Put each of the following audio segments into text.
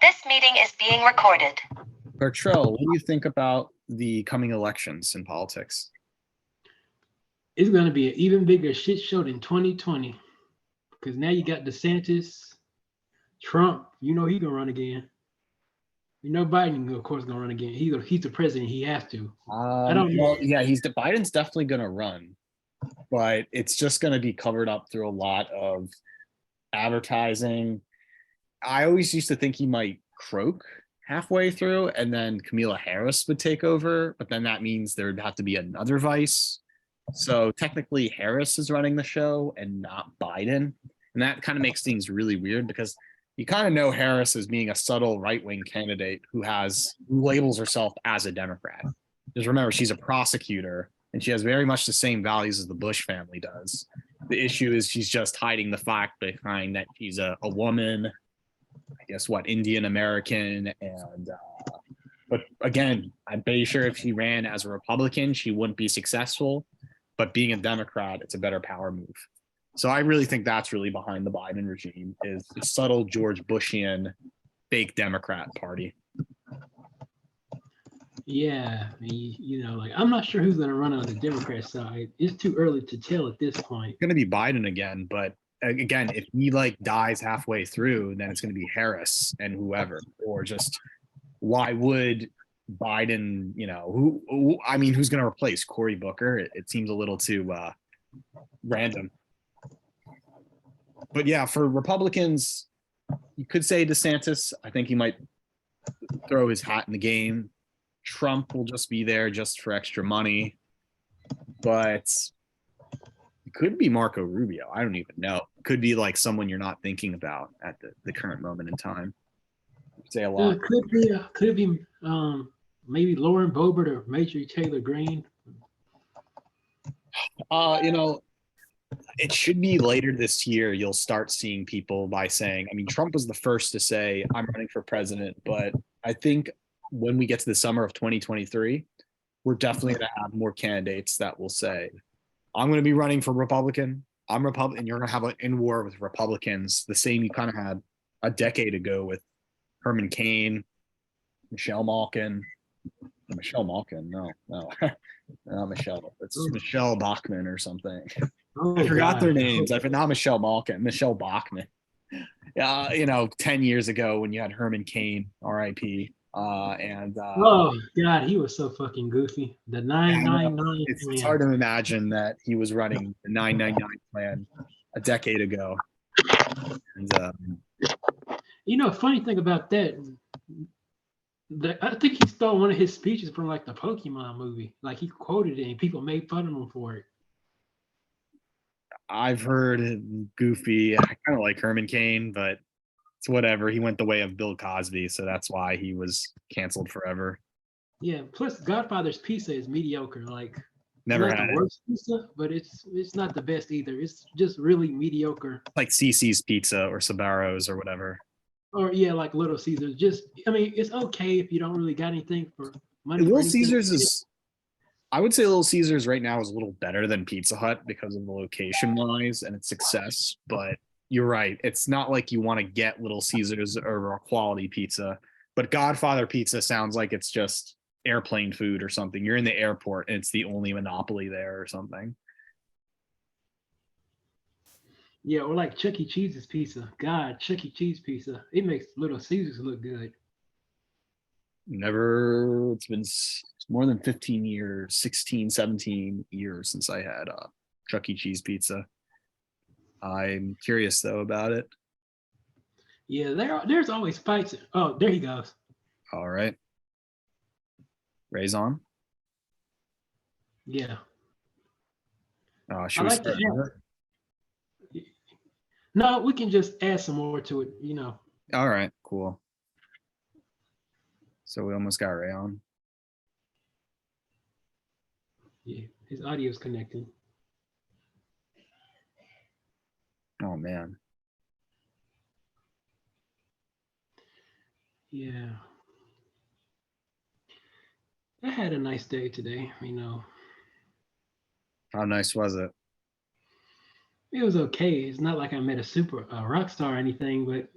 This meeting is being recorded. Cartrell, what do you think about the coming elections in politics? It's going to be an even bigger shit show than 2020 because now you got DeSantis, Trump. You know he's gonna run again. You know Biden, of course, gonna run again. He's the president. He has to. I don't know. Well, yeah, Biden's definitely going to run, but it's just going to be covered up through a lot of advertising. I always used to think he might croak halfway through, and then Kamala Harris would take over, but then that means there would have to be another vice. So technically, Harris is running the show and not Biden, and that kind of makes things really weird because you kind of know Harris as being a subtle right-wing candidate who labels herself as a Democrat. Just remember, she's a prosecutor and she has very much the same values as the Bush family does. The issue is she's just hiding the fact behind that she's a woman, I guess Indian American, and but again, I'm pretty sure if she ran as a Republican, she wouldn't be successful. But being a Democrat, it's a better power move. So I really think that's really behind the Biden regime is the subtle George Bushian fake Democrat party. Yeah, like I'm not sure who's going to run on the Democrat side. It's too early to tell at this point. It's going to be Biden again, but again, if he dies halfway through, then it's going to be Harris and whoever, or just why would Biden, who's going to replace Cory Booker? It seems a little too random. But yeah, for Republicans, you could say DeSantis. I think he might throw his hat in the game. Trump will just be there just for extra money. But it could be Marco Rubio. I don't even know. It could be like someone you're not thinking about at the current moment in time. I'd say a lot. Could be maybe Lauren Boebert or Major Taylor Greene. It should be later this year. You'll start seeing people by saying, Trump was the first to say, I'm running for president. But I think when we get to the summer of 2023, we're definitely going to have more candidates that will say, I'm going to be running for Republican. I'm Republican. You're going to have an in war with Republicans, the same you kind of had a decade ago with Herman Cain, Michelle Malkin. No, not Michelle. It's Michelle Bachmann or something. I forgot their names. I forgot Michelle Malkin, Michelle Bachmann. 10 years ago when you had Herman Cain, R.I.P. Oh God, he was so fucking goofy. The 999. It's hard to imagine that he was running the 999 plan a decade ago. And funny thing about that. I think he stole one of his speeches from like the Pokemon movie. Like he quoted it and people made fun of him for it. I've heard goofy. I kind of like Herman Cain, but it's whatever. He went the way of Bill Cosby, so that's why he was canceled forever. Yeah. Plus, Godfather's pizza is mediocre. Like never had the worst pizza, but it's not the best either. It's just really mediocre. Like CC's Pizza or Sbarro's or whatever. Or like Little Caesars. It's okay if you don't really got anything for money. Little Caesars is. I would say Little Caesars right now is a little better than Pizza Hut because of the location wise and its success. But you're right. It's not like you want to get Little Caesars or a quality pizza. But Godfather Pizza sounds like it's just airplane food or something. You're in the airport and it's the only monopoly there or something. Yeah, or like Chuck E. Cheese's pizza. God, Chuck E. Cheese pizza. It makes Little Caesars look good. It's been more than 15 years, 16, 17 years since I had Chuck E. Cheese pizza. I'm curious though about it. Yeah, there's always fights. Oh, there he goes. All right. Ray's on. Yeah. Should we start? No, we can just add some more to it, All right, cool. So we almost got Ray on. Yeah, his audio's connecting. Oh man. Yeah. I had a nice day today, How nice was it? It was okay. It's not like I met a rock star or anything, but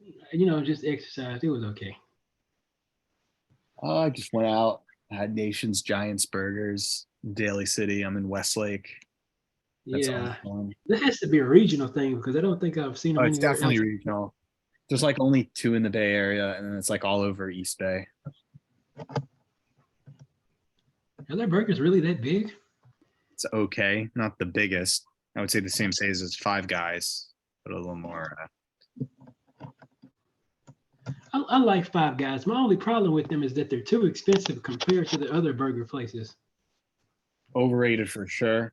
just exercise. It was okay. I just went out, had Nation's Giants Burgers, Daly City. I'm in Westlake. That's always Yeah, fun. this has to be a regional thing because I don't think I've seen Oh, them it's anywhere definitely else. regional. There's like only 2 in the Bay Area, and then it's like all over East Bay. Are their burgers really that big? It's okay, not the biggest. I would say the same size as Five Guys, but a little more. I like Five Guys. My only problem with them is that they're too expensive compared to the other burger places. Overrated for sure.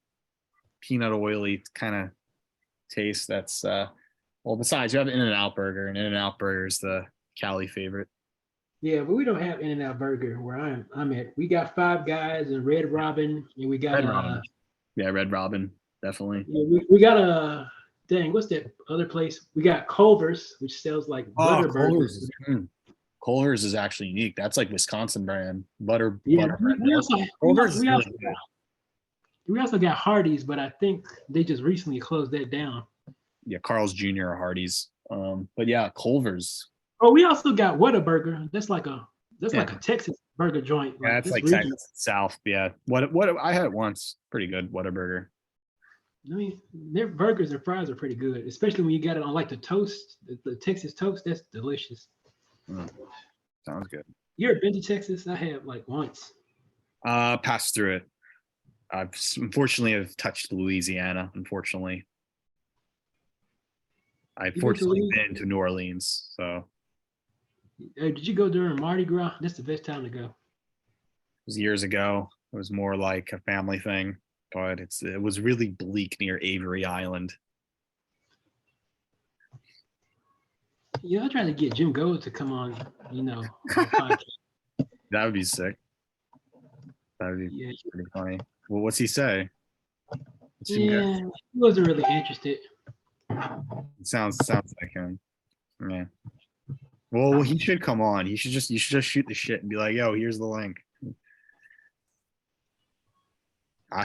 Peanut oily kind of taste. That's well. Besides, you have In-N-Out Burger, and In-N-Out Burger is the Cali favorite. Yeah, but we don't have In-N-Out Burger where I'm at. We got Five Guys and Red Robin, and we got Red Robin. Yeah, Red Robin, definitely. yeah, we got a dang, what's that other place? We got Culver's, which sells like butter burgers. Culver's is actually unique. That's like Wisconsin brand butter. Yeah, Butter bread. we also Culver's is we really also good. we also got Hardee's, but I think they just recently closed that down. Yeah, Carl's Jr. or Hardee's. But yeah, Culver's. Oh, we also got Whataburger. That's like a Yeah. Texas burger joint. Yeah, it's this like region. South. Yeah, what I had it once. Pretty good Whataburger. I mean, their burgers and fries are pretty good, especially when you got it on like the toast, the Texas toast. That's delicious. Sounds good. You ever been to Texas? I have like once. Passed through it. Unfortunately have touched Louisiana. Unfortunately, I've You been to fortunately Louisiana? been to New Orleans. So Did you go during Mardi Gras? That's the best time to go. it was years ago. It was more like a family thing, but it was really bleak near Avery Island. Yeah, I tried to get Jim Gold to come on, on the podcast. That would be sick. That would be Yeah, pretty funny. Well, what's he say? yeah, he wasn't really interested. It sounds like him. Yeah. Well, he should come on. You should just shoot the shit and be like, "Yo, here's the link."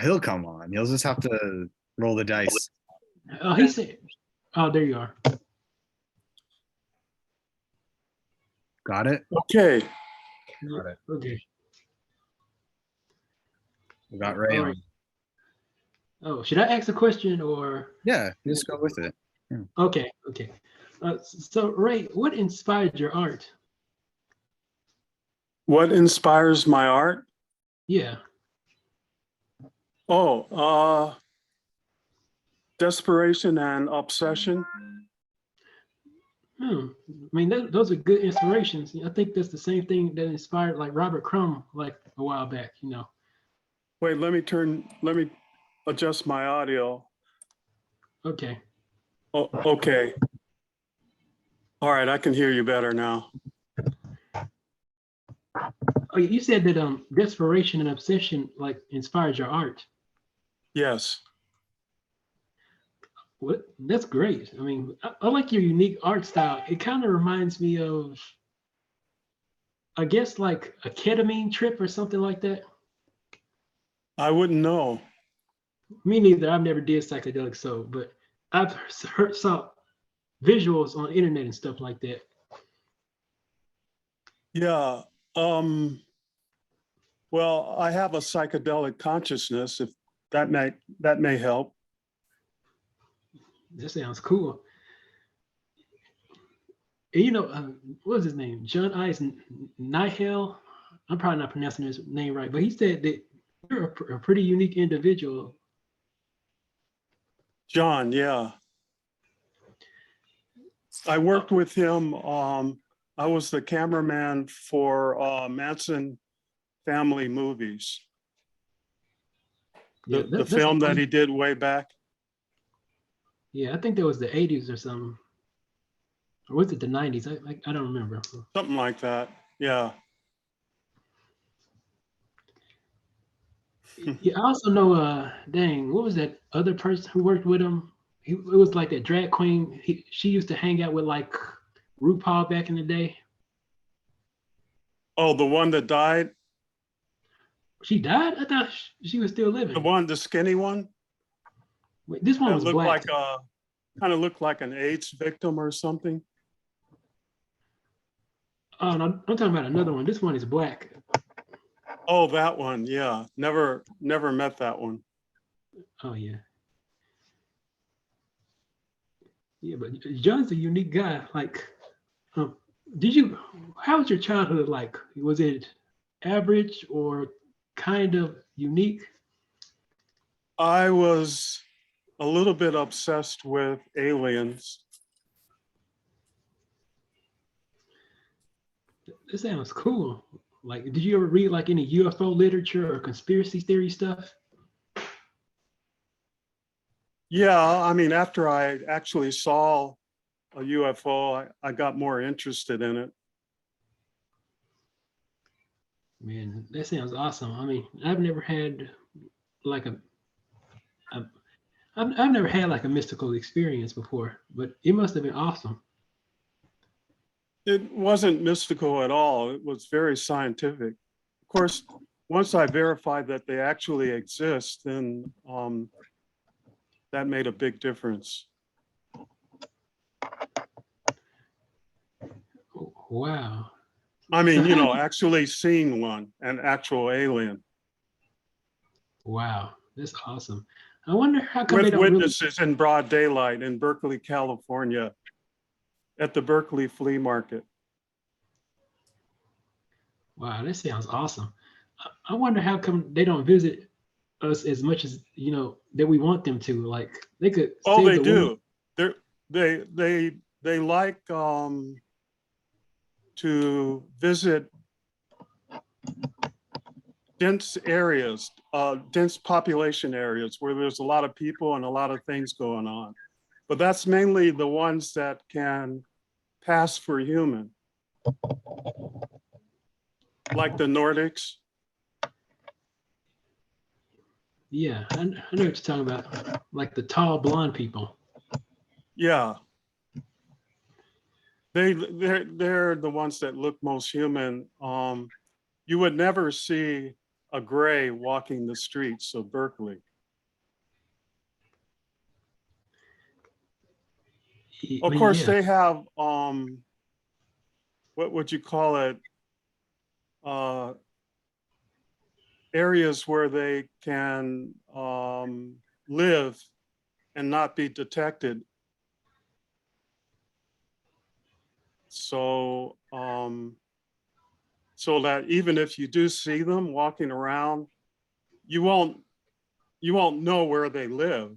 He'll come on. He'll just have to roll the dice. Oh, he said, "Oh, there you are." Got it. Okay. Got it. Okay. We got Ray All on. right. Oh, should I ask a question or? Yeah, just go with it. Okay. So Ray, what inspired your art? What inspires my art? Yeah. Oh, desperation and obsession. I mean, those are good inspirations. I think that's the same thing that inspired like Robert Crumb like a while back. Wait, let me adjust my audio. Okay. Oh, okay. All right, I can hear you better now. Oh, you said that desperation and obsession like inspired your art. Yes. What? That's great. I mean, I like your unique art style. It kind of reminds me of, I guess, like a ketamine trip or something like that. I wouldn't know. Me neither. I've never did psychedelics, but I've saw visuals on the internet and stuff like that. Yeah. Well, I have a psychedelic consciousness, if that may help. That sounds cool. And what was his name? John Ice Nihel. I'm probably not pronouncing his name right, but he said that you're a pretty unique individual. John, yeah. I worked with him. I was the cameraman for Manson family movies. Yeah, The film that he did way back. Yeah, I think that was the 80s or something. Or was it the 90s? I don't remember. Something like that. Yeah. Yeah, I also know, dang, what was that other person who worked with him? It was like that drag queen. She used to hang out with like RuPaul back in the day. Oh, the one that died? She died? I thought she was still living. The skinny one? Wait, this one That was looked black. like kind of looked like an AIDS victim or something. Oh no, I'm talking about another one. This one is black. Oh, that one. Yeah. Never met that one. Oh yeah. Yeah, but John's a unique guy. Like, um, how was your childhood like? Was it average or kind of unique? I was a little bit obsessed with aliens. This sounds cool. Like, did you ever read like any UFO literature or conspiracy theory stuff? Yeah, I mean, after I actually saw a UFO, I got more interested in it. Man, that sounds awesome. I mean, I've never had like a I've never had like a mystical experience before, but it must have been awesome. It wasn't mystical at all. It was very scientific. Of course, once I verified that they actually exist, then that made a big difference. Oh, wow. I So mean, how, actually seeing one, an actual alien, wow, that's awesome. I wonder how come they with don't really. witnesses in broad daylight in Berkeley, California, at the Berkeley Flea Market. Wow, that sounds awesome. I wonder how come they don't visit us as much as that we want them to. Like they could Oh, save they the world. do. They like to visit dense areas, dense population areas where there's a lot of people and a lot of things going on. But that's mainly the ones that can pass for human, like the Nordics. Yeah, I know what you're talking about. Like the tall blonde people. Yeah, they're the ones that look most human. You would never see a gray walking the streets of Berkeley. Of course, Yeah, they have what would you call it? Uh, Areas where they can live and not be detected. So, so that even if you do see them walking around, you won't know where they live,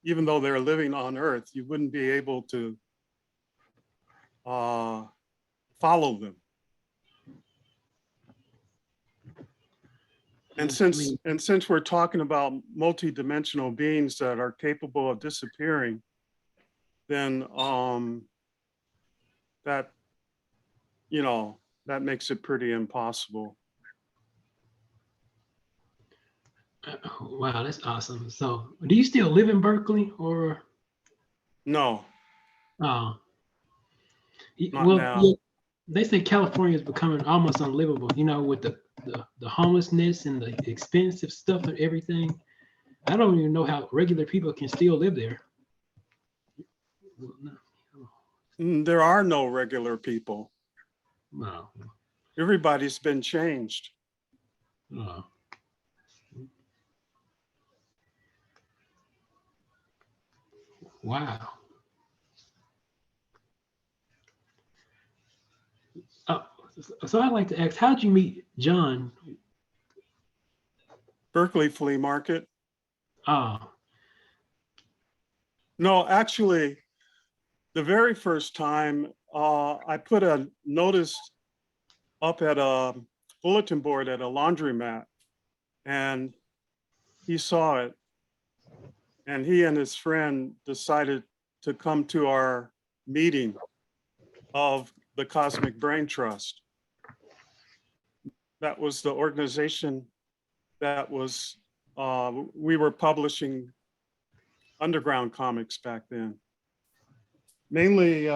even though they're living on Earth. You wouldn't be able to follow them. And I mean, since we're talking about multidimensional beings that are capable of disappearing, then that that makes it pretty impossible. wow, that's awesome. So, do you still live in Berkeley or? No, Oh, not well, yeah, now. they say California is becoming almost unlivable. With the homelessness and the expensive stuff and everything. I don't even know how regular people can still live there. There are no regular people. No. Everybody's been changed. No. Wow. Uh, so I'd like to ask, how'd you meet John? Berkeley Flea Market. Oh, No, actually, the very first time I put a notice up at a bulletin board at a laundromat, and he saw it, and he and his friend decided to come to our meeting of the Cosmic Brain Trust. That was the organization that was, we were publishing underground comics back then. Mainly,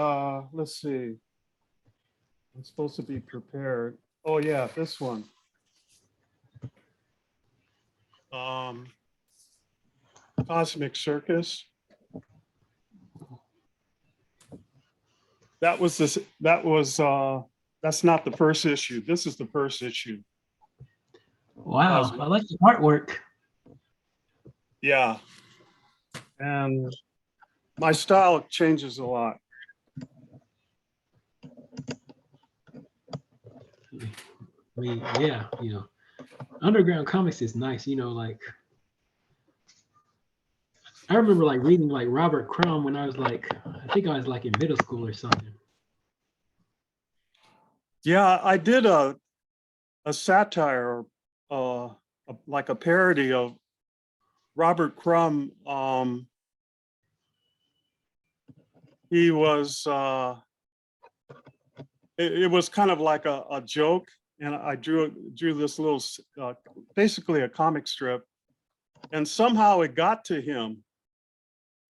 let's see, I'm supposed to be prepared. Oh yeah, this one. Cosmic Circus. That was that's not the first issue. This is the first issue. Wow, I like the artwork. Yeah. And my style changes a lot. I mean, yeah, you know, underground comics is nice. You know, like I remember like reading like Robert Crumb when I was like, I think I was like in middle school or something. Yeah, I did a satire, like a parody of Robert Crumb. He was, it was kind of like a joke, and I drew this little, basically a comic strip, and somehow it got to him.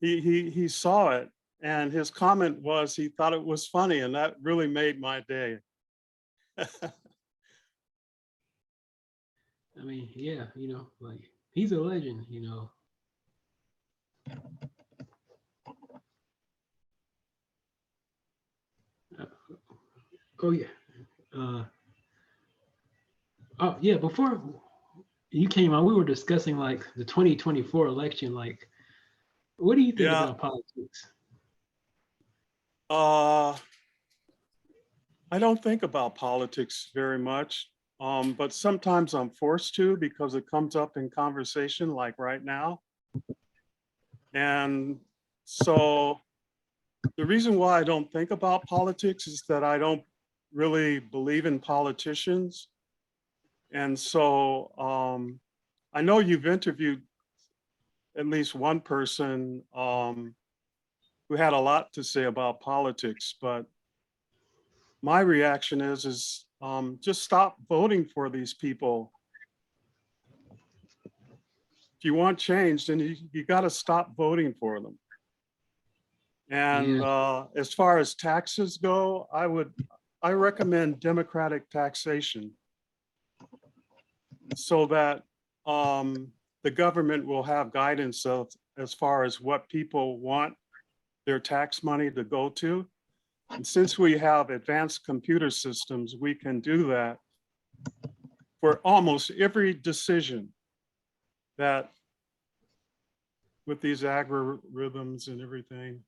He saw it, and his comment was he thought it was funny, and that really made my day. I mean, yeah, you know, like he's a legend, you know. Oh yeah. Oh yeah. Before you came on, we were discussing like the 2024 election. Like, what do you think Yeah. about politics? I don't think about politics very much, but sometimes I'm forced to because it comes up in conversation like right now. And so the reason why I don't think about politics is that I don't really believe in politicians. And so I know you've interviewed at least one person who had a lot to say about politics, but my reaction is just stop voting for these people. If you want change, then you got to stop voting for them. And as far as taxes go, I recommend democratic taxation so that the government will have guidance of as far as what people want their tax money to go to. And since we have advanced computer systems, we can do that for almost every decision that with these algorithms and everything,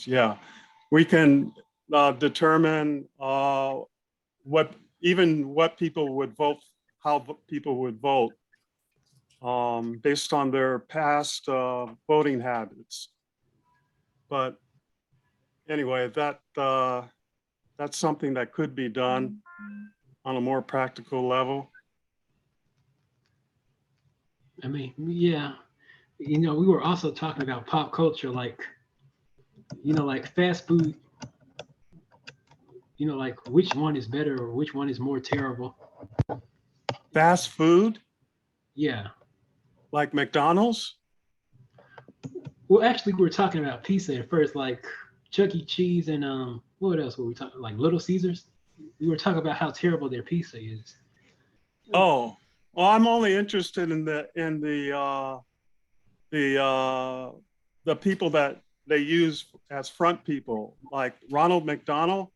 yeah, we can determine what people would vote, how people would vote based on their past voting habits. But anyway, that's something that could be done on a more practical level. I mean, yeah, you know, we were also talking about pop culture, like, you know, like fast food, you know, like which one is better or which one is more terrible. Fast food, Yeah. like McDonald's? Well, actually, we were talking about pizza at first, like Chuck E. Cheese and what else were we talking? Like Little Caesars. We were talking about how terrible their pizza is. Oh, well, I'm only interested in the people that they use as front people, like Ronald McDonald.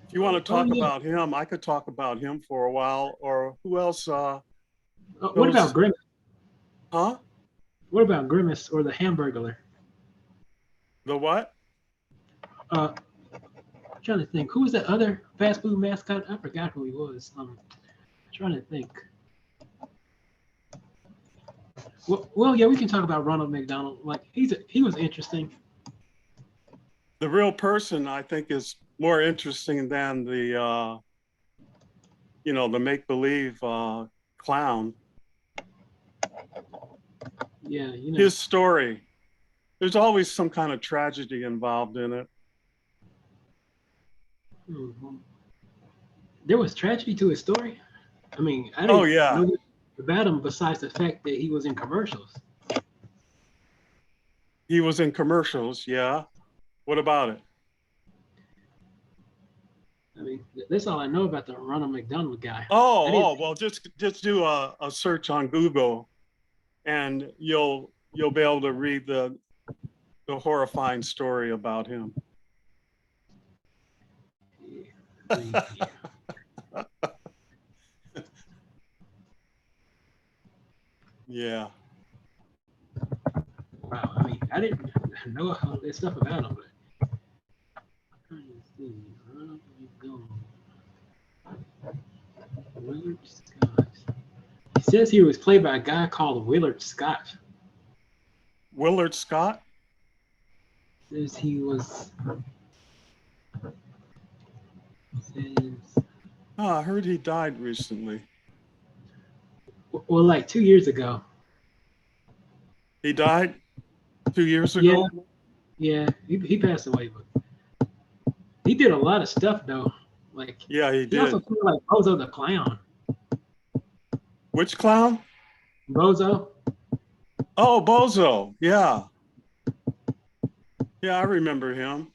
If you want to talk about him, I could talk about him for a while. Or who else? What about Grimace? Huh? What about Grimace or the Hamburglar? The what? I'm trying to think. Who was that other fast food mascot? I forgot who he was. Trying to think. Well, yeah, we can talk about Ronald McDonald. Like he was interesting. The real person, I think, is more interesting than the the make-believe clown. Yeah, you know. His story. There's always some kind of tragedy involved in it. Mm-hmm. There was tragedy to his story. I mean, I didn't know about him besides the fact that he was in commercials. He was in commercials, yeah. What about it? I mean, that's all I know about the Ronald McDonald guy. Well, just do a search on Google, and you'll be able to read the horrifying story about him. Yeah. Wow, I mean, I didn't know all this stuff about him, but trying to see. Willard Scott. He says he was played by a guy called Willard Scott. Willard Scott? Says he was. Says, Oh, I heard he died recently. well, like 2 years ago. He died 2 years Yeah, ago? yeah, he passed away, but he did a lot of stuff though. Like Yeah, he he also did. played like Bozo the Clown. Which clown? Bozo. Oh, Bozo. Yeah. Yeah, I remember him.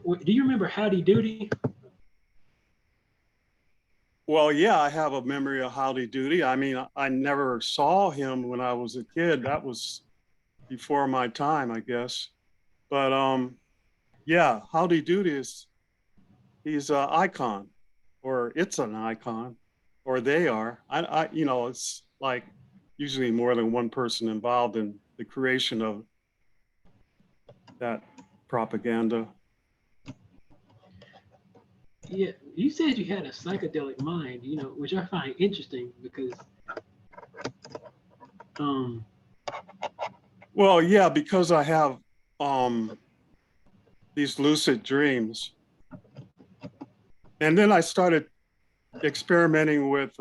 Do you remember Howdy Doody? Well, yeah, I have a memory of Howdy Doody. I mean, I never saw him when I was a kid. That was before my time, I guess. But yeah, Howdy Doody he's an icon, or it's an icon, or they are. It's like usually more than one person involved in the creation of that propaganda. Yeah, you said you had a psychedelic mind, which I find interesting because Well, yeah, because I have these lucid dreams. And then I started experimenting with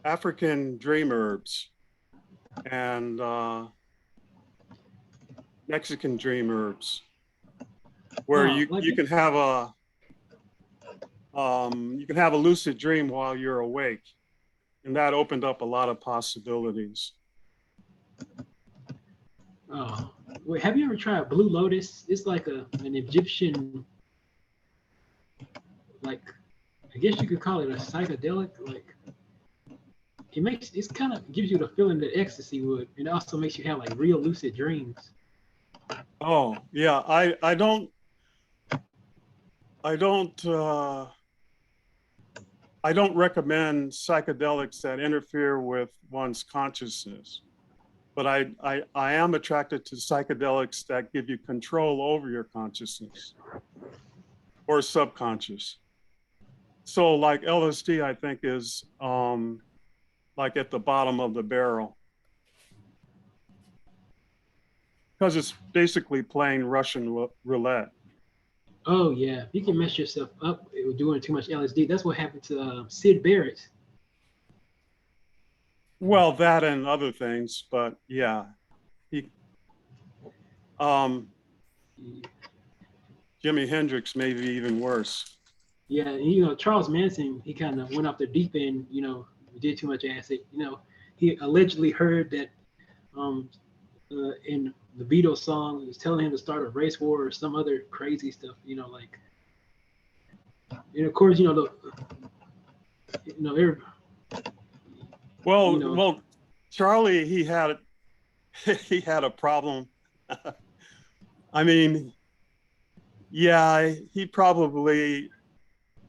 African dream herbs and Mexican dream herbs, where you can have a lucid dream while you're awake, and that opened up a lot of possibilities. wait, have you ever tried Blue Lotus? It's like an Egyptian, like I guess you could call it a psychedelic. Like it's kind of gives you the feeling that ecstasy would, and it also makes you have like real lucid dreams. Oh yeah, I don't recommend psychedelics that interfere with one's consciousness, but I am attracted to psychedelics that give you control over your consciousness or subconscious. So like LSD, I think is like at the bottom of the barrel, because it's basically playing Russian roulette. Oh yeah, you can mess yourself up with doing too much LSD. That's what happened to Sid Barrett. Well, that and other things, but yeah, he, um, Jimi Hendrix maybe even worse. Yeah, and, Charles Manson, he kind of went off the deep end. Did too much acid. He allegedly heard that in the Beatles song, it was telling him to start a race war or some other crazy stuff. And of course, Well, Charlie, he had he had a problem. I mean, yeah, he probably.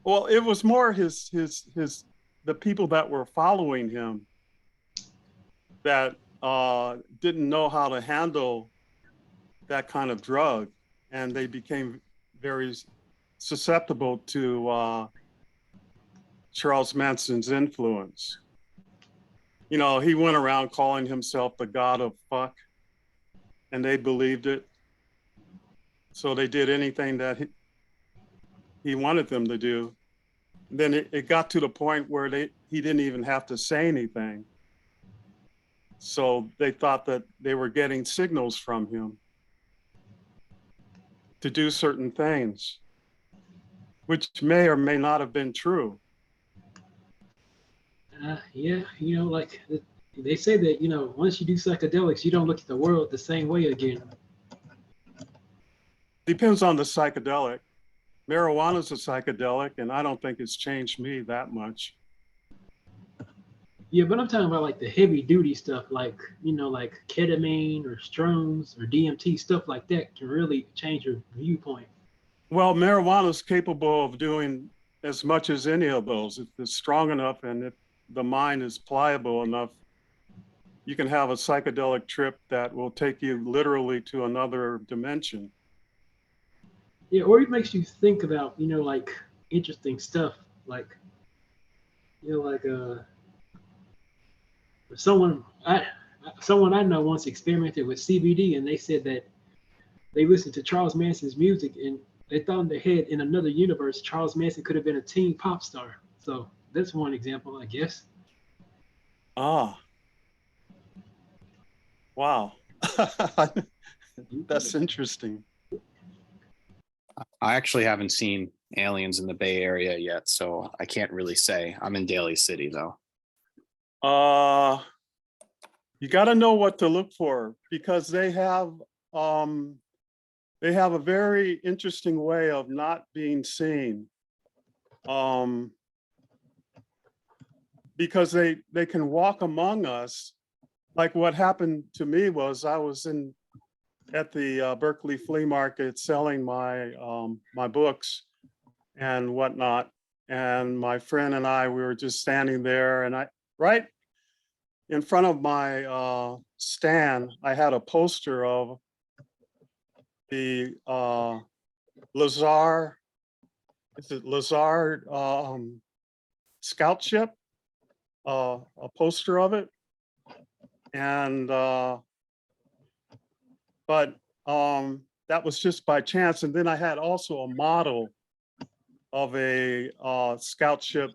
Well, it was more the people that were following him that didn't know how to handle that kind of drug, and they became very susceptible to Charles Manson's influence. He went around calling himself the god of fuck, and they believed it. So they did anything that he wanted them to do. Then it got to the point where he didn't even have to say anything. So they thought that they were getting signals from him to do certain things, which may or may not have been true. Yeah, like they say that, once you do psychedelics, you don't look at the world the same way again. Depends on the psychedelic. Marijuana is a psychedelic, and I don't think it's changed me that much. Yeah, but I'm talking about like the heavy duty stuff, like like ketamine or shrooms or DMT, stuff like that can really change your viewpoint. Well, marijuana is capable of doing as much as any of those. If it's strong enough and if the mind is pliable enough, you can have a psychedelic trip that will take you literally to another dimension. Yeah, or it makes you think about, like interesting stuff, like like someone I someone I know once experimented with CBD, and they said that they listened to Charles Manson's music and they thought in their head in another universe Charles Manson could have been a teen pop star. So that's one example, I guess. Ah, wow. That's interesting. I actually haven't seen aliens in the Bay Area yet, so I can't really say. I'm in Daly City though. You got to know what to look for because they have a very interesting way of not being seen. Because they can walk among us. Like what happened to me was I was at the Berkeley flea market selling my books and whatnot. And my friend and I, we were just standing there, and right in front of my stand, I had a poster of the Lazar, is it Lazar scout ship, a poster of it. And but that was just by chance. And then I had also a model of a scout ship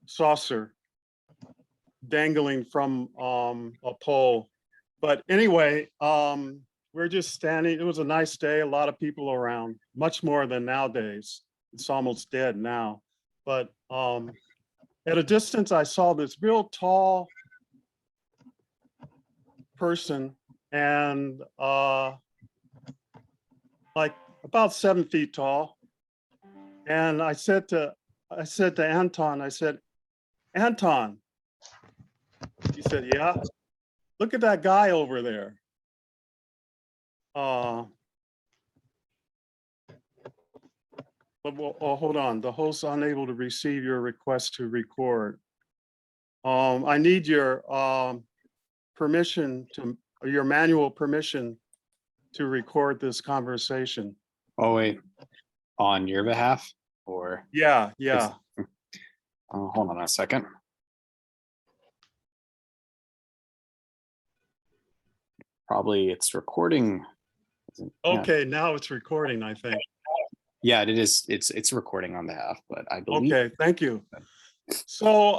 saucer dangling from a pole. But anyway, we're just standing. It was a nice day, a lot of people around, much more than nowadays. It's almost dead now. But at a distance, I saw this real tall person and like about 7 feet tall. And I said to Anton, I said, Anton, he said, yeah, look at that guy over there. But hold on, the host's unable to receive your request to record. I need your permission your manual permission to record this conversation. Oh wait, on your behalf or? Yeah. Hold on a second. Probably it's recording. Okay, now it's recording, I think. Yeah, it is. It's recording on behalf, but I believe. Okay, thank you. So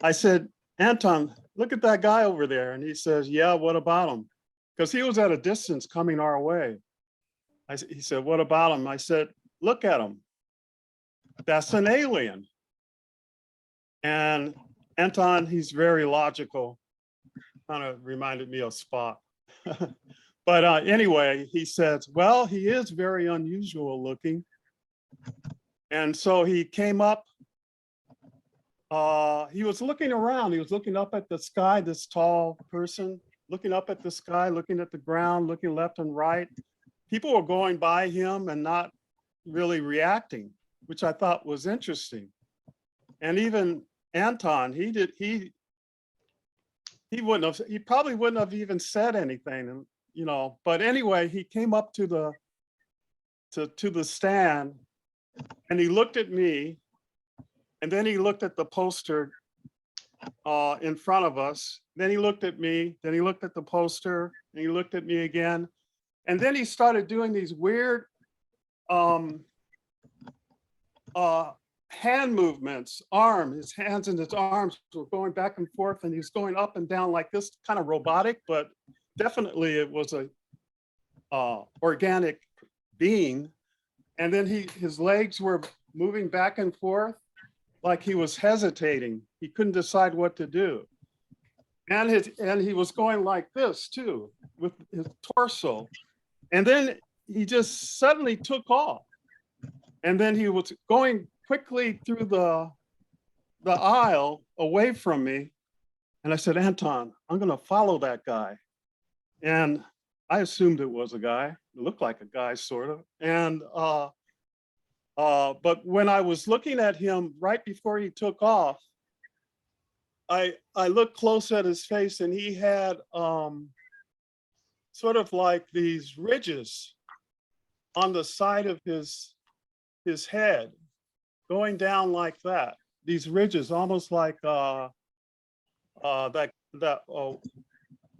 I said, Anton, look at that guy over there. And he says, yeah, what about him? Because he was at a distance coming our way. He said, what about him? I said, look at him. That's an alien. And Anton, he's very logical. Kind of reminded me of Spock. But anyway, he says, well, he is very unusual looking. And so he came up. He was looking around. He was looking up at the sky, this tall person, looking up at the sky, looking at the ground, looking left and right. People were going by him and not really reacting, which I thought was interesting. And even Anton, he probably wouldn't have even said anything, but anyway, he came up to the stand and he looked at me, and then he looked at the poster in front of us. Then he looked at me, then he looked at the poster, and he looked at me again. And then he started doing these weird hand movements, his hands and his arms were going back and forth, and he was going up and down like this, kind of robotic, but definitely it was a organic being. And then his legs were moving back and forth like he was hesitating. He couldn't decide what to do. And he was going like this too, with his torso. And then he just suddenly took off. And then he was going quickly through the aisle away from me. And I said, Anton, I'm going to follow that guy. And I assumed it was a guy. It looked like a guy, sort of. And but when I was looking at him right before he took off, I looked close at his face, and he had sort of like these ridges on the side of his head, going down like that. These ridges, almost like that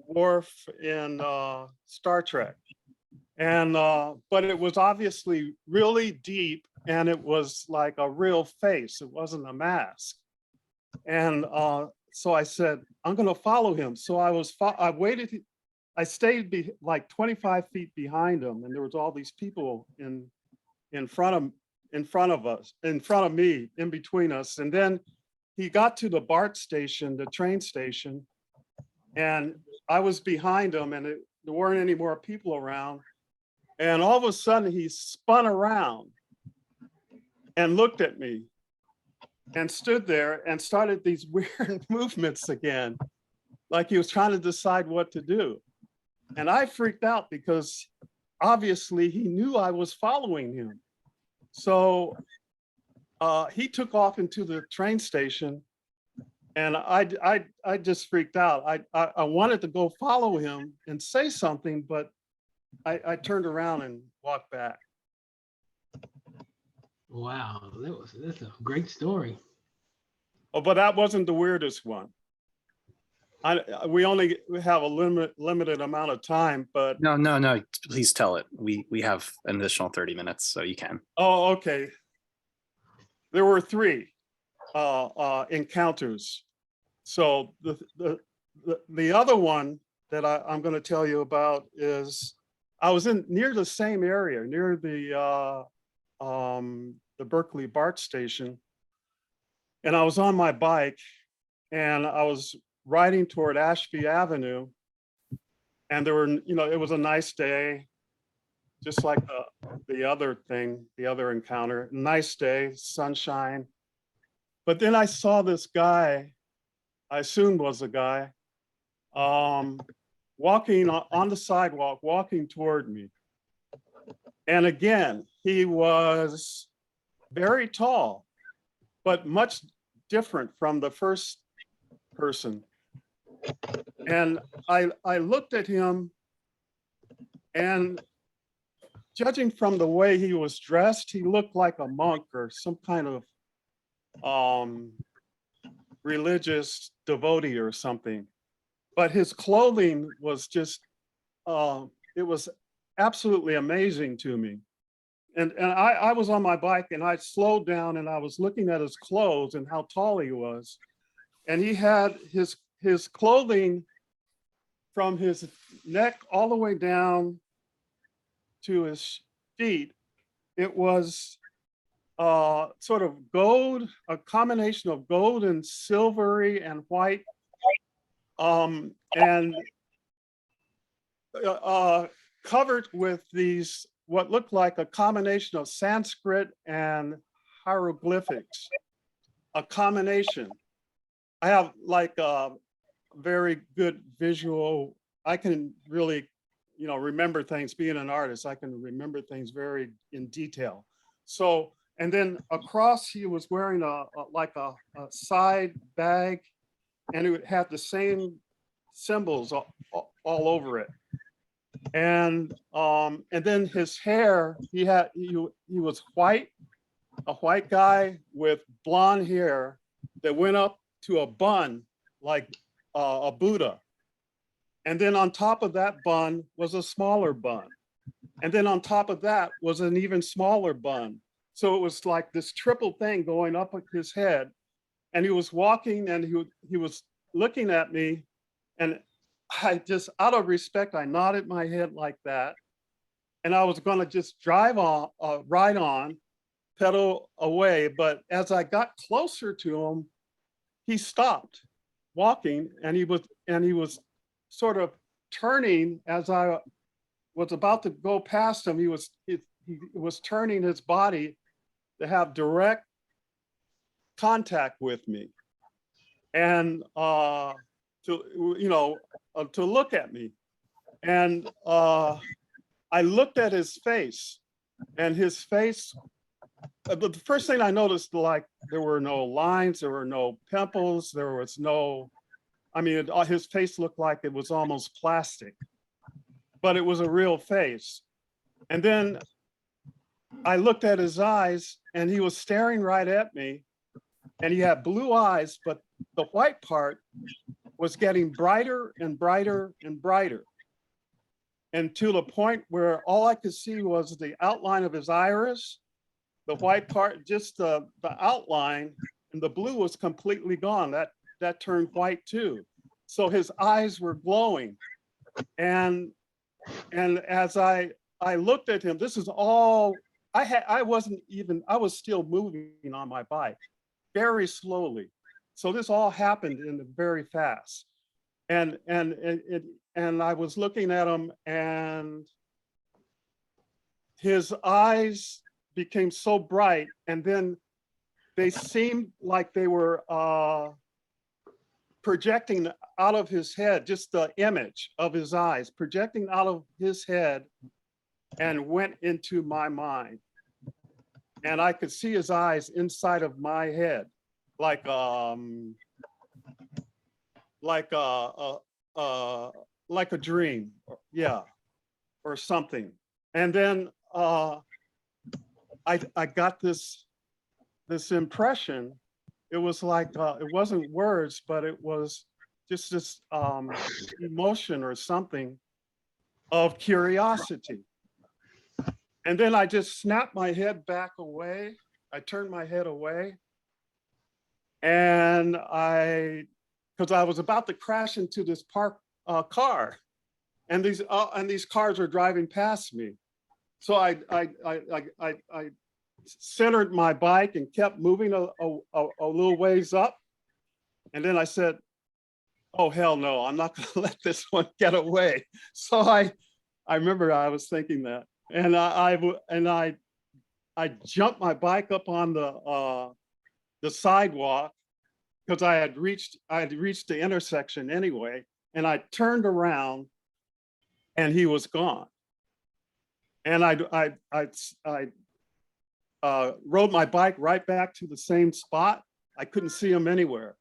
Worf in Star Trek. And but it was obviously really deep, and it was like a real face. It wasn't a mask. And so I said, I'm going to follow him. So I waited. I stayed like 25 feet behind him, and there was all these people in front of us, in front of me, in between us. And then he got to the BART station, the train station, and I was behind him, and there weren't any more people around. And all of a sudden he spun around and looked at me and stood there and started these weird movements again, like he was trying to decide what to do. And I freaked out because obviously he knew I was following him. So he took off into the train station, and I just freaked out. I wanted to go follow him and say something, but I turned around and walked back. Wow, that's a great story. Oh, but that wasn't the weirdest one. We only have a limited amount of time, but No. Please tell it. We have an additional 30 minutes, so you can. oh, okay. There were 3 encounters. So the other one that I'm going to tell you about is I was near the same area, near the Berkeley BART station, and I was on my bike, and I was riding toward Ashby Avenue, and there were, it was a nice day, just like the other encounter, nice day, sunshine. But then I saw this guy, I assumed was a guy, walking on the sidewalk, walking toward me. And again, he was very tall, but much different from the first person. And I looked at him, and judging from the way he was dressed, he looked like a monk or some kind of religious devotee or something. But his clothing was just, it was absolutely amazing to me. And I was on my bike, and I slowed down, and I was looking at his clothes and how tall he was. And he had his clothing from his neck all the way down to his feet. It was sort of gold, a combination of gold and silvery and white, and covered with these, what looked like a combination of Sanskrit and hieroglyphics, a combination. I have like a very good visual, I can really, remember things. Being an artist, I can remember things very in detail. So, and then across, he was wearing a side bag, and it had the same symbols all over it. And then his hair, he was white, a white guy with blonde hair that went up to a bun like a Buddha. And then on top of that bun was a smaller bun. And then on top of that was an even smaller bun. So it was like this triple thing going up his head. And he was walking, and he was looking at me, and I just, out of respect, I nodded my head like that. And I was going to just ride on, pedal away. But as I got closer to him, he stopped walking, and he was sort of turning. As I was about to go past him, he was turning his body to have direct contact with me and to look at me. And I looked at his face, and his face, the first thing I noticed, like, there were no lines, there were no pimples, there was no, I mean, his face looked like it was almost plastic, but it was a real face. And then I looked at his eyes, and he was staring right at me, and he had blue eyes, but the white part was getting brighter and brighter and brighter. And to the point where all I could see was the outline of his iris, the white part, just the outline, and the blue was completely gone. That turned white too. So his eyes were glowing. And as I looked at him, this is all, I was still moving on my bike very slowly. So this all happened in very fast. And I was looking at him, and his eyes became so bright, and then they seemed like they were projecting out of his head, just the image of his eyes projecting out of his head and went into my mind. And I could see his eyes inside of my head, like a dream, yeah, or something. And then I got this impression. It was like it wasn't words, but it was just this emotion or something of curiosity. And then I just snapped my head back away. I turned my head away, and because I was about to crash into this parked car, and these cars were driving past me. So I centered my bike and kept moving a little ways up, and then I said, "Oh hell no! I'm not going to let this one get away." So I remember I was thinking that, and I jumped my bike up on the sidewalk, because I had reached the intersection anyway, and I turned around, and he was gone. And I rode my bike right back to the same spot. I couldn't see him anywhere.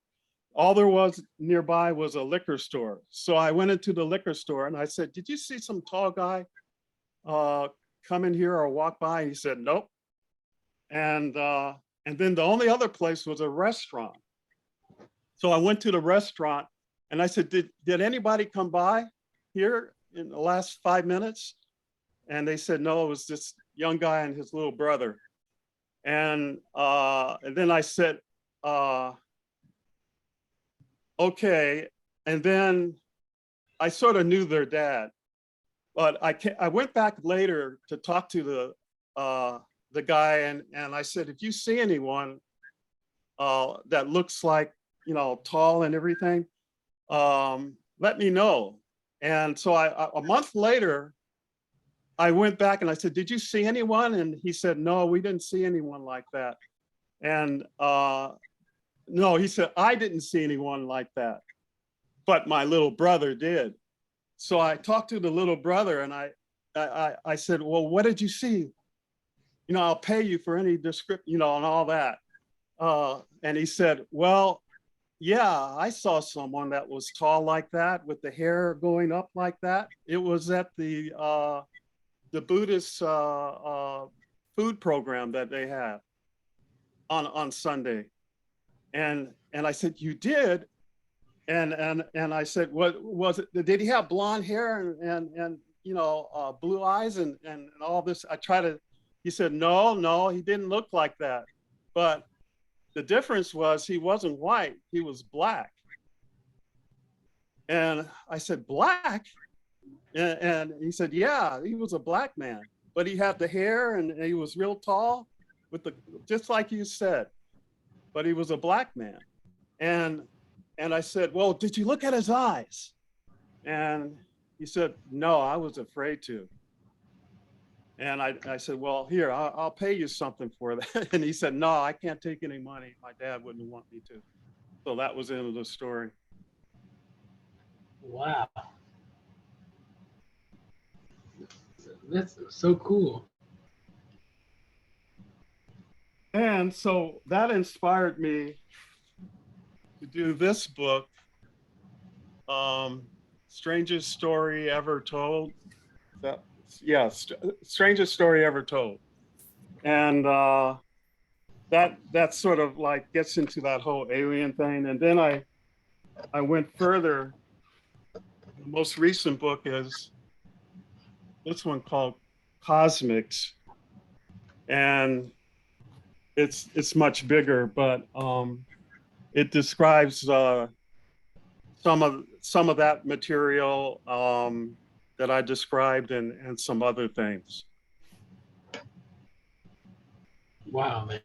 All there was nearby was a liquor store. So I went into the liquor store and I said, "Did you see some tall guy come in here or walk by?" He said, "Nope." And then the only other place was a restaurant. So I went to the restaurant and I said, did anybody come by here in the last 5 minutes? And they said, no, it was this young guy and his little brother. And then I said, okay. And then I sort of knew their dad, but I went back later to talk to the guy, and I said, if you see anyone that looks like, tall and everything, let me know. And so a month later, I went back and I said, did you see anyone? And he said, no, we didn't see anyone like that. And no, he said, I didn't see anyone like that, but my little brother did. So I talked to the little brother and I said, well, what did you see? I'll pay you for any description, and all that. And he said, well, yeah, I saw someone that was tall like that with the hair going up like that. It was at the Buddhist food program that they had on Sunday. And I said, you did? And I said, what was it? Did he have blonde hair and blue eyes and all this? He said, no, he didn't look like that. But the difference was he wasn't white, he was black. And I said, black? And he said, yeah, he was a black man, but he had the hair and he was real tall just like you said, but he was a black man. And I said, well, did you look at his eyes? And he said, no, I was afraid to. And I said, well, here, I'll pay you something for that. And he said, no, I can't take any money. My dad wouldn't want me to. So that was the end of the story. Wow. That's so cool. And so that inspired me to do this book, Strangest Story Ever Told. Strangest Story Ever Told. And that sort of like gets into that whole alien thing. And then I went further. The most recent book is this one called Cosmics. And it's much bigger, but it describes some of that material that I described and some other things. Wow, man,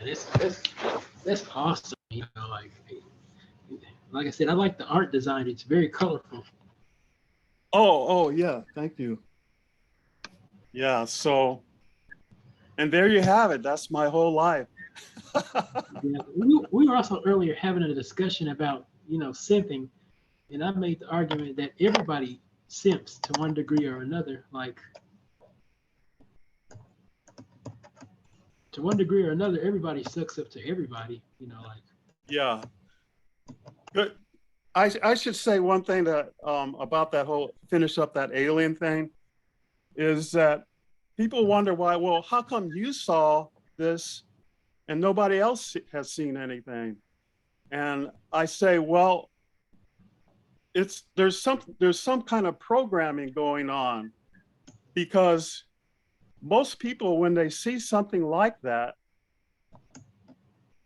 that's awesome. You know, like I said, I like the art design. It's very colorful. Oh yeah, thank you. Yeah, so, and there you have it. That's my whole life. Yeah, we were also earlier having a discussion about, you know, simping, and I made the argument that everybody simps to one degree or another. Like, to one degree or another, everybody sucks up to everybody. You know, like. Yeah. Good. I should say one thing that about that whole finish up that alien thing is that people wonder why, well, how come you saw this and nobody else has seen anything? And I say, well, there's some kind of programming going on, because most people, when they see something like that,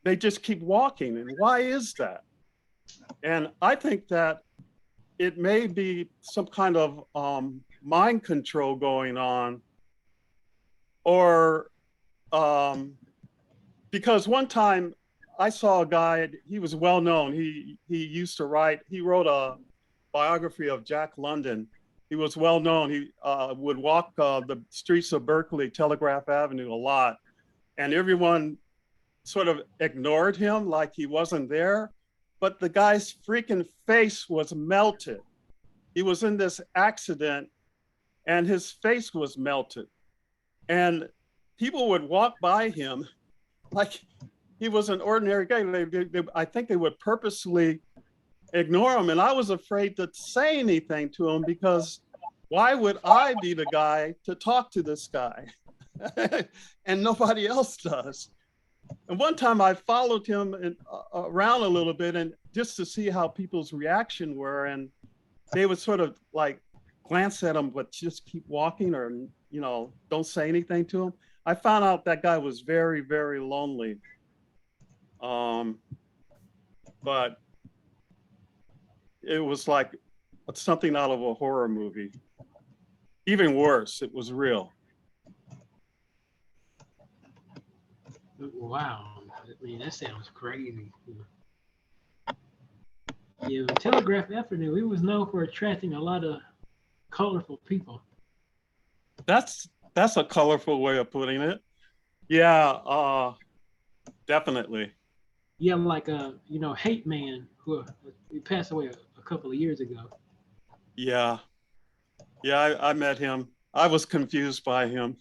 they just keep walking. And why is that? And I think that it may be some kind of mind control going on, or because one time I saw a guy, he was well known. He wrote a biography of Jack London. He was well known. He would walk the streets of Berkeley, Telegraph Avenue a lot, and everyone sort of ignored him like he wasn't there. But the guy's freaking face was melted. He was in this accident and his face was melted. And people would walk by him like he was an ordinary guy. I think they would purposely ignore him. And I was afraid to say anything to him, because why would I be the guy to talk to this guy? And nobody else does. And one time I followed him around a little bit, and just to see how people's reaction were, and they would sort of like glance at him, but just keep walking, or, you know, don't say anything to him. I found out that guy was very, very lonely. But it was like something out of a horror movie. Even worse, it was real. Wow, I mean, that sounds crazy. Yeah, Telegraph Avenue, it was known for attracting a lot of colorful people. That's a colorful way of putting it. Yeah, definitely. Yeah, like you know, Hate Man, who he passed away a couple of years ago. Yeah, I met him. I was confused by him.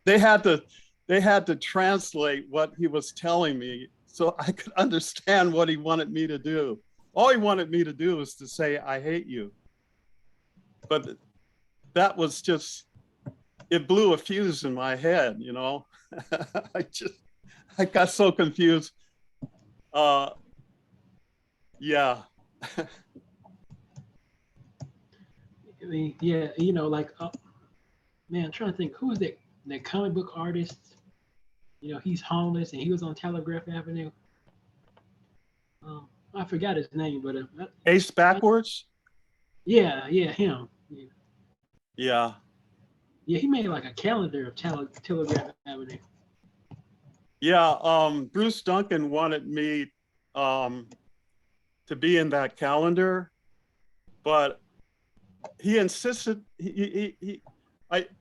they had to translate what he was telling me so I could understand what he wanted me to do. All he wanted me to do was to say, I hate you. But that was just, it blew a fuse in my head, you know. I got so confused. Yeah. I mean, yeah, you know, like, man, I'm trying to think, who is that comic book artist? You know, he's homeless and he was on Telegraph Avenue. I forgot his name, but Ace Backwards? yeah, him. Yeah. Yeah, he made like a calendar of Telegraph Avenue. Yeah, Bruce Duncan wanted me to be in that calendar, but he insisted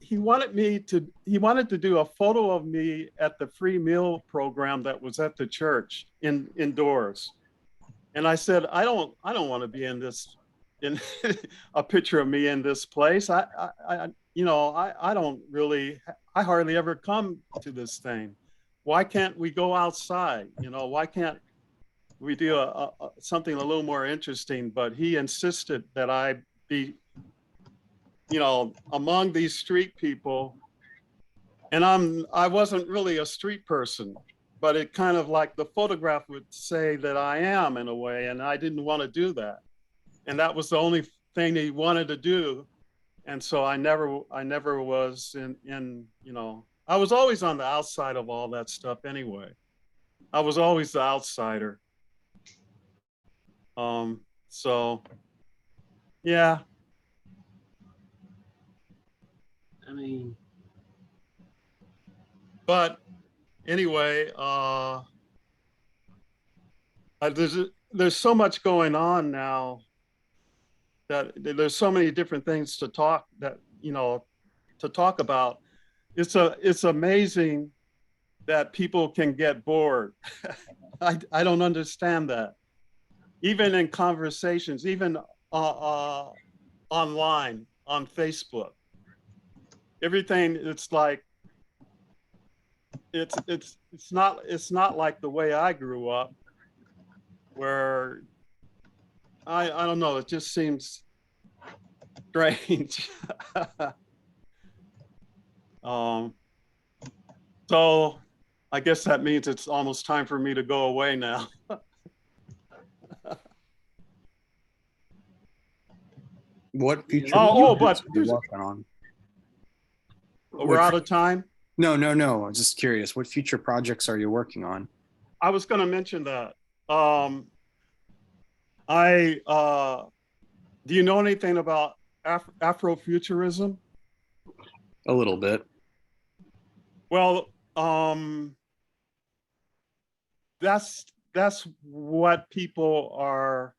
he wanted to do a photo of me at the free meal program that was at the church indoors. And I said, I don't want to be in a picture of me in this place. I don't really, I hardly ever come to this thing. Why can't we go outside? Why can't we do something a little more interesting? But he insisted that I be, among these street people. And I wasn't really a street person, but it kind of like the photograph would say that I am in a way, and I didn't want to do that. And that was the only thing he wanted to do. And so I never was I was always on the outside of all that stuff anyway. I was always the outsider. So yeah. I mean, But anyway, there's so much going on now that there's so many different things to talk about. It's amazing that people can get bored. I don't understand that. Even in conversations, even online on Facebook, everything, it's like it's not like the way I grew up, where I don't know, it just seems strange. So I guess that means it's almost time for me to go away now. What future? But projects are you working on? we're out of time. No. I'm just curious. What future projects are you working on? I was going to mention that. Do you know anything about Afrofuturism? A little bit. Well, that's what people are,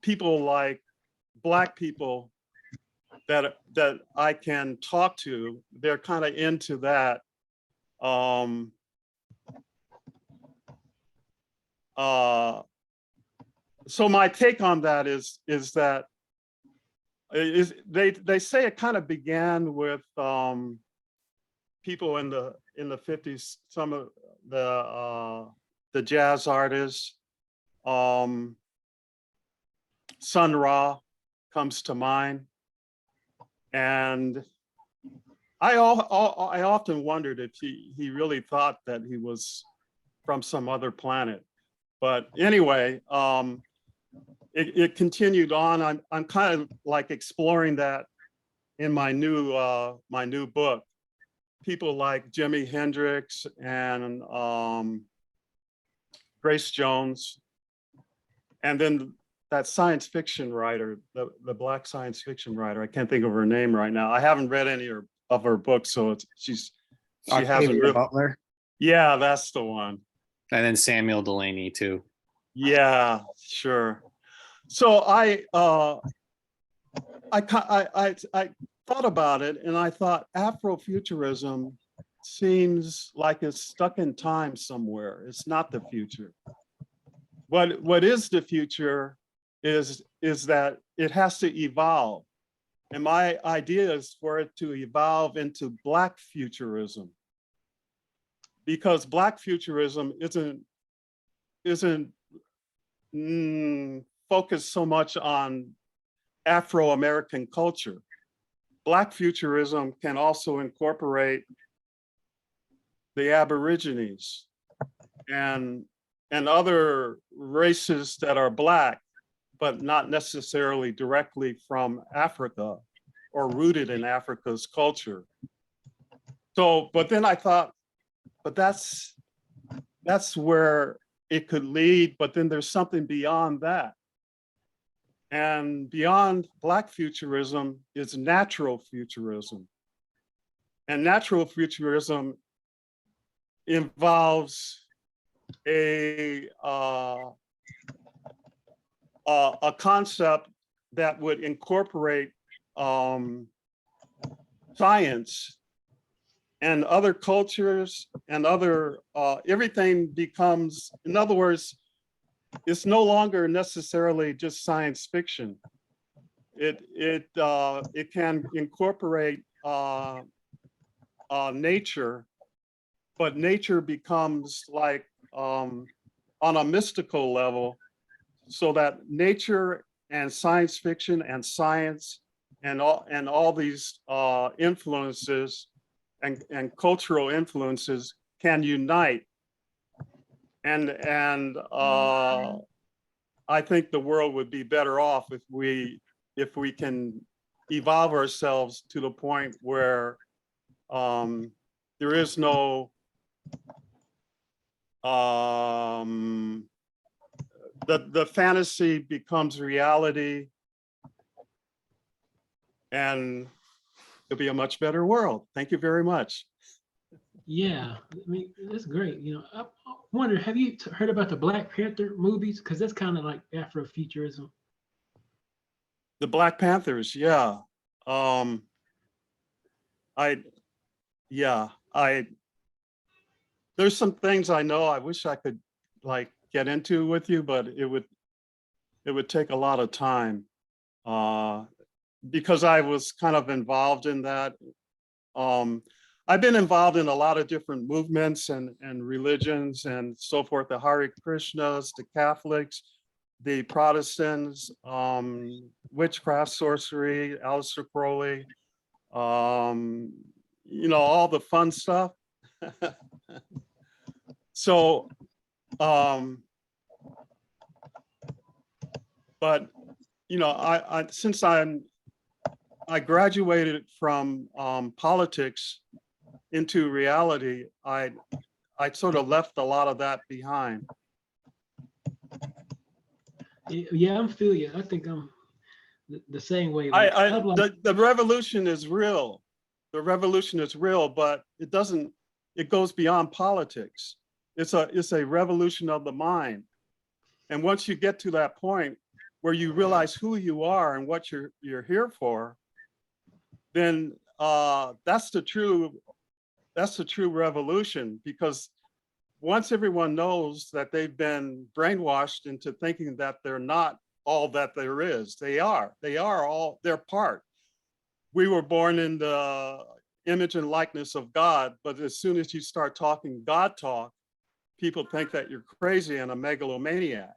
people like Black people that I can talk to. They're kind of into that. So my take on that is that they say it kind of began with people in the 50s, some of the jazz artists. Sun Ra comes to mind, and I often wondered if he really thought that he was from some other planet. But anyway, it continued on. I'm kind of like exploring that in my new book. People like Jimi Hendrix and Grace Jones, and then that science fiction writer, the Black science fiction writer. I can't think of her name right now. I haven't read any of her books, so she hasn't really. Butler. Yeah, that's the one. And then Samuel Delaney too. Yeah, sure. So I thought about it, and I thought Afrofuturism seems like it's stuck in time somewhere. It's not the future. What is the future is that it has to evolve. And my idea is for it to evolve into Black futurism, because Black futurism isn't focused so much on Afro-American culture. Black futurism can also incorporate the Aborigines and other races that are Black, but not necessarily directly from Africa or rooted in Africa's culture. So, but then I thought, but that's where it could lead, but then there's something beyond that. And beyond Black futurism is natural futurism. And natural futurism involves a concept that would incorporate science and other cultures and other, everything becomes, in other words, it's no longer necessarily just science fiction. It can incorporate nature, but nature becomes like on a mystical level, so that nature and science fiction and science and all these influences and cultural influences can unite. And I think the world would be better off if we can evolve ourselves to the point where there is no the fantasy becomes reality, and it'll be a much better world. Thank you very much. Yeah, I mean, that's great. I wonder, have you heard about the Black Panther movies? Because that's kind of like Afrofuturism. The Black Panthers, yeah. There's some things I know I wish I could like get into with you, but it would take a lot of time because I was kind of involved in that. I've been involved in a lot of different movements and religions and so forth, the Hare Krishnas, the Catholics, the Protestants, witchcraft, sorcery, Aleister Crowley, all the fun stuff. So, but, since I graduated from politics into reality, I sort of left a lot of that behind. Yeah, I'm feel you. I think I'm the same way. Like, the revolution is real. The revolution is real, but it goes beyond politics. It's a revolution of the mind. And once you get to that point where you realize who you are and what you're here for, then that's the true revolution. Because once everyone knows that they've been brainwashed into thinking that they're not all that there is, they are all, they're part. We were born in the image and likeness of God, but as soon as you start talking God talk, people think that you're crazy and a megalomaniac.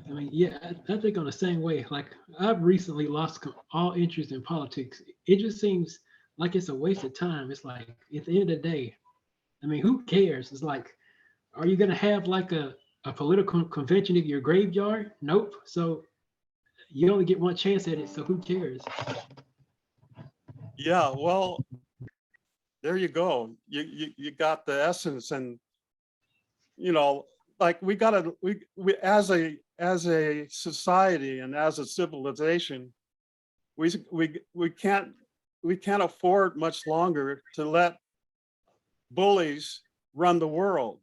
I mean, yeah, I think on the same way. Like, I've recently lost all interest in politics. It just seems like it's a waste of time. It's like, at the end of the day, I mean, who cares? It's like, are you gonna have like a political convention in your graveyard? Nope. So you only get one chance at it. So who cares? Yeah, well, there you go. You got the essence, and like we as a society and as a civilization, we can't afford much longer to let bullies run the world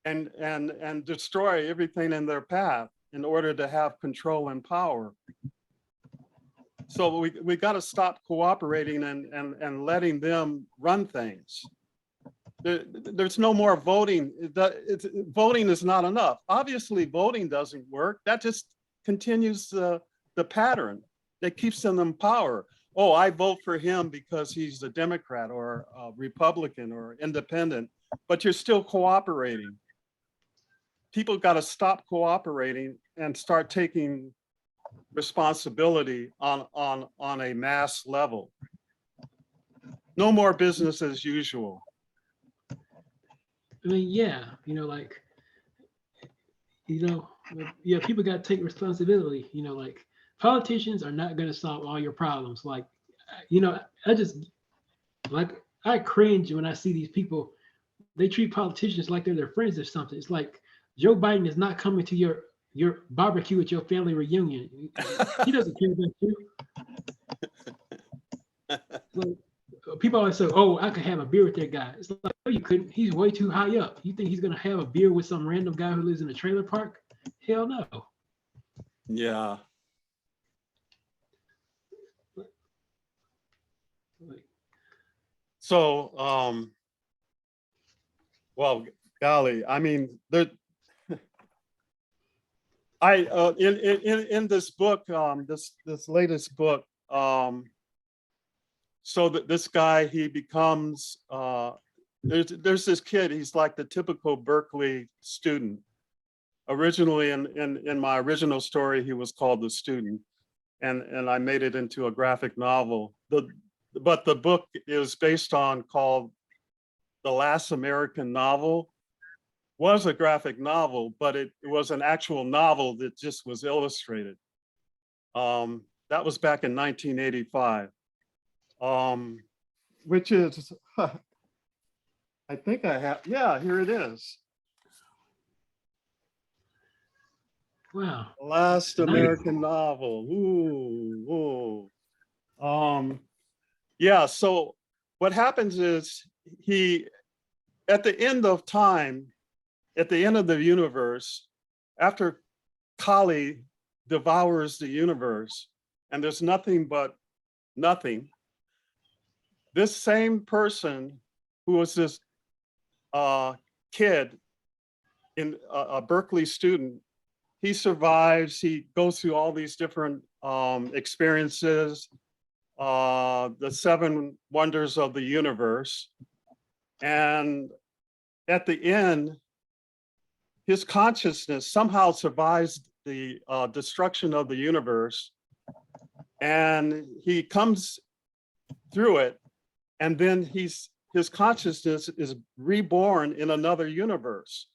and destroy everything in their path in order to have control and power. So we got to stop cooperating and letting them run things. There's no more voting. Voting is not enough. Obviously, voting doesn't work. That just continues the pattern that keeps them in power. Oh, I vote for him because he's a Democrat or a Republican or independent, but you're still cooperating. People got to stop cooperating and start taking responsibility on a mass level. No more business as usual. I mean, yeah, people got to take responsibility. Like, politicians are not going to solve all your problems. Like, I cringe when I see these people. They treat politicians like they're their friends or something. It's like Joe Biden is not coming to your barbecue at your family reunion. He doesn't care about you. Like, people always say, "Oh, I could have a beer with that guy." It's like, no, you couldn't. He's way too high up. You think he's gonna have a beer with some random guy who lives in a trailer park? Hell no. Yeah. So, well, golly, I mean, there, in this book, this latest book, so that this guy, he becomes, there's this kid, he's like the typical Berkeley student. Originally, in my original story, he was called The Student, and I made it into a graphic novel. But the book is based on called The Last American Novel. Was a graphic novel, but it was an actual novel that just was illustrated. That was back in 1985, which is, I think I have, yeah, here it is. Wow. Last Nice. American Novel. Ooh, ooh. Yeah, so what happens is he, at the end of time, at the end of the universe, after Kali devours the universe and there's nothing but nothing, this same person who was this kid, in a Berkeley student, he survives, he goes through all these different experiences, the 7 wonders of the universe. And at the end, his consciousness somehow survives the destruction of the universe. And he comes through it. And then his consciousness is reborn in another universe.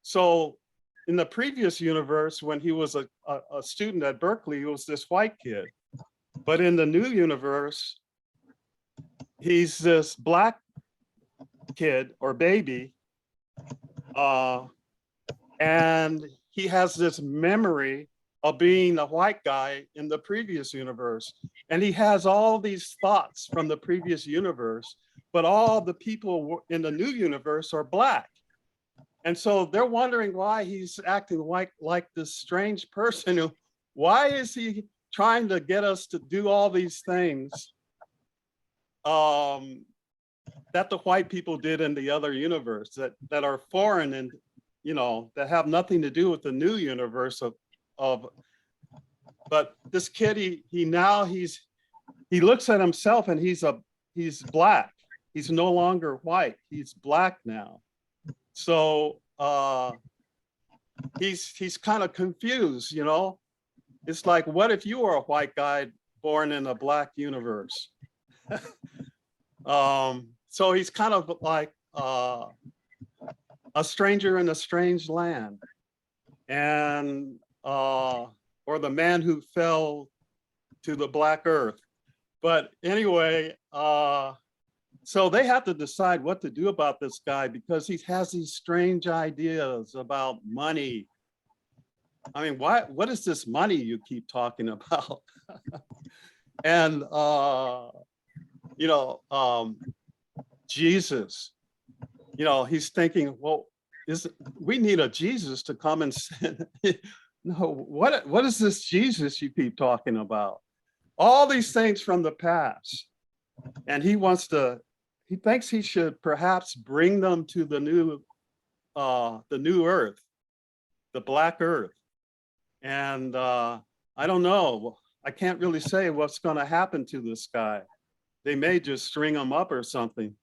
So in the previous universe, when he was a student at Berkeley, he was this white kid. But in the new universe, he's this black kid or baby. And he has this memory of being a white guy in the previous universe. And he has all these thoughts from the previous universe, but all the people in the new universe are black. And so they're wondering why he's acting like this strange person. Why is he trying to get us to do all these things that the white people did in the other universe that are foreign and, you know, that have nothing to do with the new universe but this kid, he looks at himself and he's black. He's no longer white, he's black now. So he's kind of confused, you know. It's like, what if you were a white guy born in a black universe? So he's kind of like a stranger in a strange land, and or the man who fell to the black earth. But anyway, so they have to decide what to do about this guy because he has these strange ideas about money. I mean, what is this money you keep talking about? And, you know, Jesus, you know, he's thinking, well, we need a Jesus to come and sin. No, what is this Jesus you keep talking about? All these things from the past. And he thinks he should perhaps bring them to the new earth, the black earth. And I don't know, I can't really say what's going to happen to this guy. They may just string him up or something.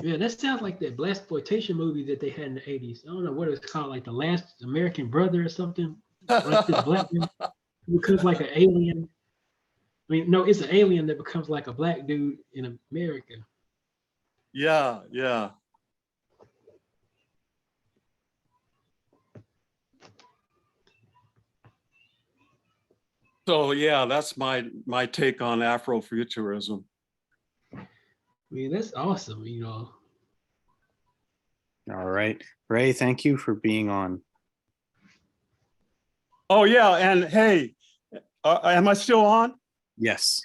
Yeah, that sounds like that blaxploitation movie that they had in the 80s. I don't know what it's called, like The Last American Brother or something. Like this black man becomes like an alien. I mean, no, it's an alien that becomes like a black dude in America. Yeah, yeah. So yeah, that's my take on Afrofuturism. I mean, that's awesome, you know. All right. Ray, thank you for being on. Oh yeah, and hey, am I still on? Yes.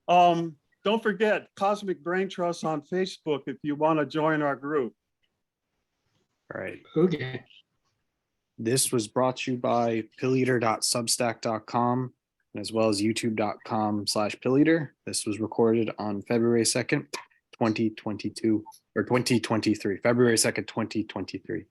Don't forget Cosmic Brain Trust on Facebook if you want to join our group. All right. Okay. This was brought to you by pilleater.substack.com. as well as youtube.com/pilleater. This was recorded on February 2nd, 2022 or 2023, February 2nd, 2023.